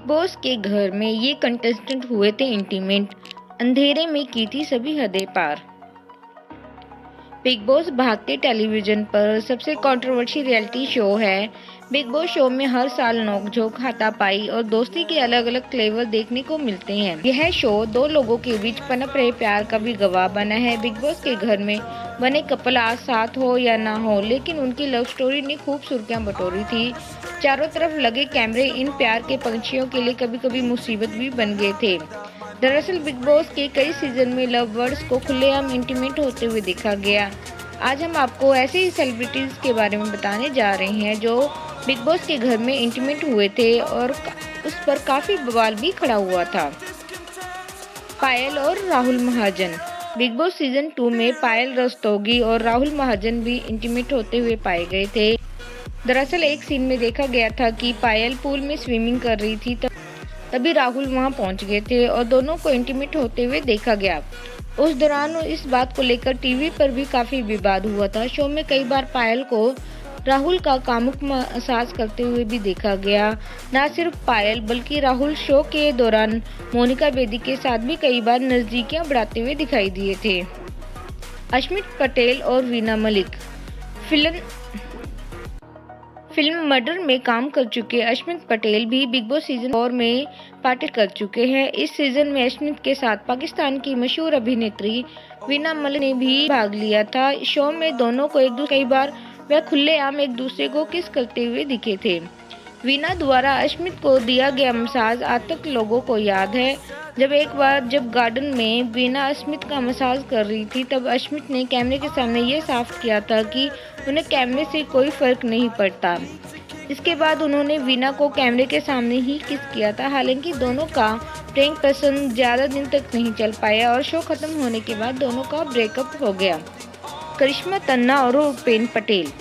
Boss के घर में ये कंटेस्टेंट हुए थे इंटीमेट, अंधेरे में की थी सभी हदें पार। बिग बॉस भारतीय टेलीविजन पर सबसे कंट्रोवर्शियल रियलिटी शो है। बिग बॉस शो में हर साल नोकझोंक, हाथापाई और दोस्ती के अलग अलग फ्लेवर देखने को मिलते हैं। यह शो दो लोगों के बीच पनप रहे प्यार का भी गवाह बना है। बिग बॉस के घर में बने कपल आज साथ हो या ना हो, लेकिन उनकी लव स्टोरी ने खूब सुर्खियां बटोरी थी। चारों तरफ लगे कैमरे इन प्यार के पंछियों के लिए कभी कभी मुसीबत भी बन गए थे। दरअसल बिग बॉस के कई सीजन में लव बर्ड्स को खुलेआम इंटीमेट होते हुए देखा गया। आज हम आपको ऐसे ही सेलिब्रिटीज के बारे में बताने जा रहे हैं जो बिग बॉस के घर में इंटीमेट हुए थे और उस पर काफी बवाल भी खड़ा हुआ था। पायल और राहुल महाजन। बिग बॉस सीजन 2 में पायल रस्तोगी और राहुल महाजन भी इंटीमेट होते हुए पाए गए थे। दरअसल एक सीन में देखा गया था कि पायल पूल में स्विमिंग कर रही थी, तभी राहुल वहां पहुंच गए थे और दोनों को इंटीमेट होते हुए देखा गया। उस दौरान इस बात को लेकर टीवी पर भी काफी विवाद हुआ था। शो में कई बार पायल को राहुल का कामुक मसाज करते हुए भी देखा गया। न सिर्फ पायल बल्कि राहुल शो के दौरान मोनिका बेदी के साथ भी कई बार नजदीकियां बढ़ाते हुए दिखाई दिए थे। अश्मित पटेल और वीना मलिक। फिल्म मर्डर में काम कर चुके अश्मित पटेल भी बिग बॉस सीजन 4 में पार्टी कर चुके हैं। इस सीजन में अश्मित के साथ पाकिस्तान की मशहूर अभिनेत्री वीना मलिक ने भी भाग लिया था। शो में दोनों को कई बार वह खुलेआम एक दूसरे को किस करते हुए दिखे थे। वीना द्वारा अश्मित को दिया गया मसाज आज तक लोगों को याद है। जब गार्डन में वीना अश्मित का मसाज कर रही थी, तब अश्मित ने कैमरे के सामने ये साफ किया था कि उन्हें कैमरे से कोई फर्क नहीं पड़ता। इसके बाद उन्होंने वीना को कैमरे के सामने ही किस किया था। हालांकि दोनों का प्रैंक पसंद ज्यादा दिन तक नहीं चल पाया और शो खत्म होने के बाद दोनों का ब्रेकअप हो गया। करिश्मा तन्ना और उपेन पटेल।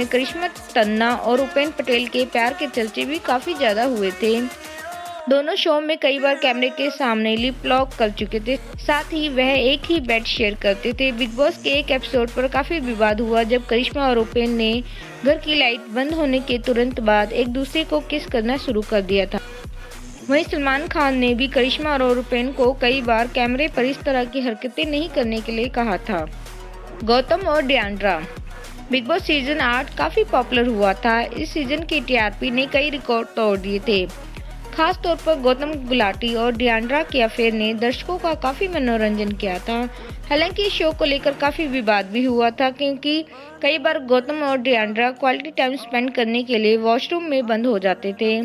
करिश्मा तन्ना और उपेन पटेल के प्यार के चर्चे भी काफी ज्यादा हुए थे। दोनों शो में कई बार कैमरे के सामने लिप लॉक कर चुके थे, साथ ही वह एक ही बेड शेयर करते थे। बिग बॉस के एक एपिसोड पर काफी विवाद हुआ जब करिश्मा और उपेन ने घर की लाइट बंद होने के तुरंत बाद एक दूसरे को किस करना शुरू कर दिया था। वहीं सलमान खान ने भी करिश्मा और उपेन को कई बार कैमरे पर इस तरह की हरकतें नहीं करने के लिए कहा था। गौतम और डियांड्रा। बिग बॉस सीजन 8 काफी पॉपुलर हुआ था। इस सीजन की टीआरपी ने कई रिकॉर्ड तोड़ दिए थे। खास तौर पर गौतम गुलाटी और डियांड्रा के अफेयर ने दर्शकों का काफी मनोरंजन किया था। हालांकि इस शो को लेकर काफी विवाद भी हुआ था, क्योंकि कई बार गौतम और डियांड्रा क्वालिटी टाइम स्पेंड करने के लिए वॉशरूम में बंद हो जाते थे।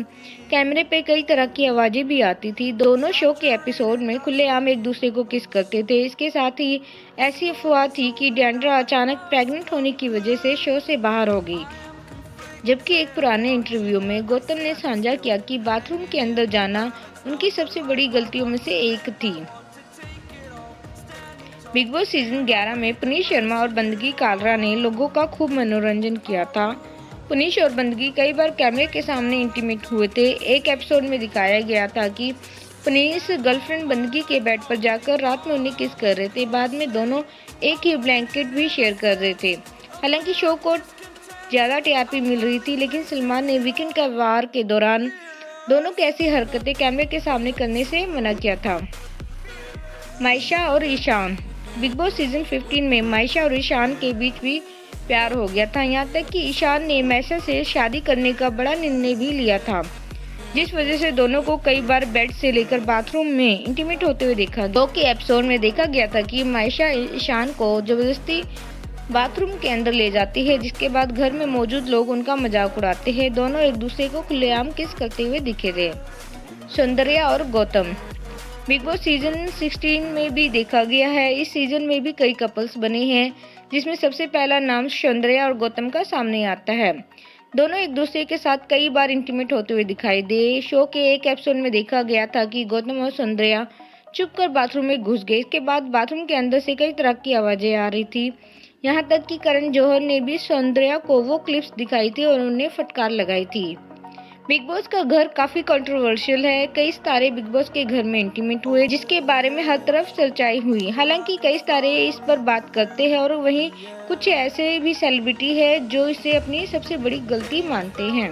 कैमरे पे कई तरह की आवाजें भी आती थी। दोनों शो के एपिसोड में खुलेआम एक दूसरे को किस करते थे। इसके साथ ही ऐसी अफवाह थी कि डियांड्रा अचानक प्रेग्नेंट होने की वजह से शो से बाहर हो गई, जबकि एक पुराने इंटरव्यू में गौतम ने साझा किया कि बाथरूम के अंदर जाना उनकी सबसे बड़ी गलतियों में से एक थी। बिग बॉस सीजन 11 में पुनीत शर्मा और बंदगी कालरा ने लोगों का खूब मनोरंजन किया था। पुनीत और बंदगी कई बार कैमरे के सामने इंटीमेट हुए थे। एक एपिसोड में दिखाया गया था कि पुनीत गर्लफ्रेंड बंदगी के बेड पर जाकर रात में उन्हें किस कर रहे थे। बाद में दोनों एक ही ब्लैंकेट भी शेयर कर रहे थे। हालांकि शो को ज्यादा टीआरपी मिल रही थी, लेकिन सलमान ने वीकेंड का वार के दौरान दोनों की ऐसी हरकतें कैमरे के सामने करने से मना किया था। मायशा और ईशान। बिग बॉस सीजन 15 में मायशा और ईशान के बीच भी प्यार हो गया था। यहाँ तक कि ईशान ने मायशा से शादी करने का बड़ा निर्णय भी लिया था, जिस वजह से दोनों को कई बार बेड से लेकर बाथरूम में इंटीमेट होते हुए देखा। दो के एपिसोड में देखा गया था कि मायशा ईशान को जबरदस्ती बाथरूम के अंदर ले जाती है, जिसके बाद घर में मौजूद लोग उनका मजाक उड़ाते हैं। दोनों एक दूसरे को खुलेआम किस करते हुए दिखे थे। सौंदर्या और गौतम। बिग बॉस सीजन 16 में भी देखा गया है। इस सीजन में भी कई कपल्स बने हैं, जिसमें सबसे पहला नाम सौंदर्या और गौतम का सामने आता है। दोनों एक दूसरे के साथ कई बार इंटीमेट होते हुए दिखाई दे। शो के एक एपिसोड में देखा गया था कि गौतम और सौंदर्या चुपकर बाथरूम में घुस गए। इसके बाद बाथरूम के अंदर से कई तरह की आवाजें आ रही थी। यहाँ तक कि करण जौहर ने भी सौंदर्या को वो क्लिप्स दिखाई थी और उन्हें फटकार लगाई थी। बिग बॉस का घर काफी कंट्रोवर्शियल है। कई सितारे बिग बॉस के घर में इंटीमेट हुए, जिसके बारे में हर तरफ चर्चाएं हुई। हालांकि कई सितारे इस पर बात करते हैं और वहीं कुछ ऐसे भी सेलिब्रिटी है जो इसे अपनी सबसे बड़ी गलती मानते हैं।